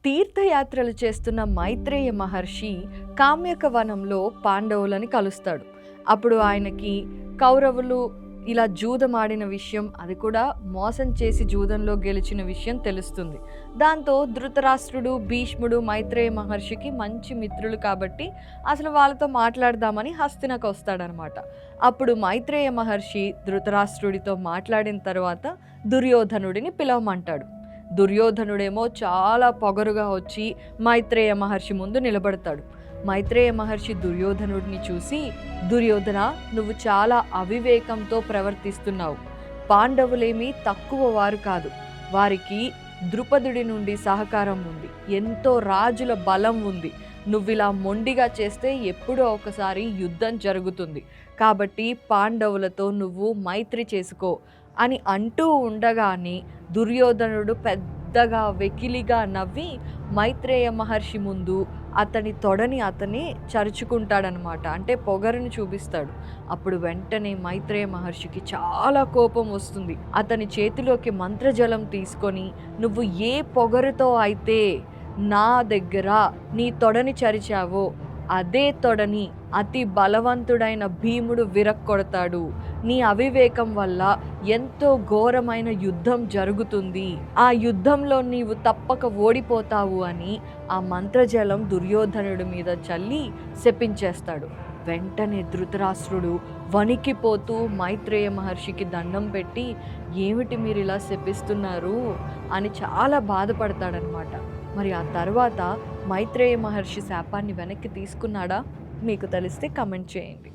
తీర్థయాత్రలు చేస్తున్న మైత్రేయ మహర్షి కామ్యక వనంలో పాండవులని కలుస్తాడు. అప్పుడు ఆయనకి కౌరవులు ఇలా జూదమాడిన విషయం, అది కూడా మోసం చేసి జూదంలో గెలిచిన విషయం తెలుస్తుంది. దాంతో ధృతరాష్ట్రుడు, భీష్ముడు మైత్రేయ మహర్షికి మంచి మిత్రులు కాబట్టి అసలు వాళ్ళతో మాట్లాడదామని హస్తినకు వస్తాడనమాట. అప్పుడు మైత్రేయ మహర్షి ధృతరాష్ట్రుడితో మాట్లాడిన తర్వాత దుర్యోధనుడిని పిలవమంటాడు. దుర్యోధనుడేమో చాలా పొగరుగా వచ్చి మైత్రేయ మహర్షి ముందు నిలబడతాడు. మైత్రేయ మహర్షి దుర్యోధనుడిని చూసి, దుర్యోధన, నువ్వు చాలా అవివేకంతో ప్రవర్తిస్తున్నావు. పాండవులేమీ తక్కువ వారు కాదు. వారికి ద్రుపదుడి నుండి సహకారం ఉంది, ఎంతో రాజుల బలం ఉంది. నువ్విలా మొండిగా చేస్తే ఎప్పుడో ఒకసారి యుద్ధం జరుగుతుంది. కాబట్టి పాండవులతో నువ్వు మైత్రి చేసుకో అని అంటూ ఉండగానే దుర్యోధనుడు పెద్దగా వెకిలిగా నవ్వి మైత్రేయ మహర్షి ముందు అతని తొడని చరుచుకుంటాడనమాట. అంటే పొగరుని చూపిస్తాడు. అప్పుడు వెంటనే మైత్రేయ మహర్షికి చాలా కోపం వస్తుంది. అతని చేతిలోకి మంత్రజలం తీసుకొని, నువ్వు ఏ పొగరుతో అయితే నా దగ్గర నీ తొడని చరిచావో అదే తొడని అతి బలవంతుడైన భీముడు విరక్కొడతాడు. నీ అవివేకం వల్ల ఎంతో ఘోరమైన యుద్ధం జరుగుతుంది. ఆ యుద్ధంలో నీవు తప్పక ఓడిపోతావు అని ఆ మంత్రజలం దుర్యోధనుడి మీద చల్లి శపించేస్తాడు. వెంటనే ధృతరాష్ట్రుడు వణికిపోతూ మైత్రేయ మహర్షికి దండం పెట్టి, ఏమిటి మీరు ఇలా శపిస్తున్నారు అని చాలా బాధపడతాడనమాట. మరి ఆ తర్వాత మైత్రేయ మహర్షి శాపాన్ని వెనక్కి తీసుకున్నాడా? మీకు తెలిస్తే కమెంట్ చేయండి.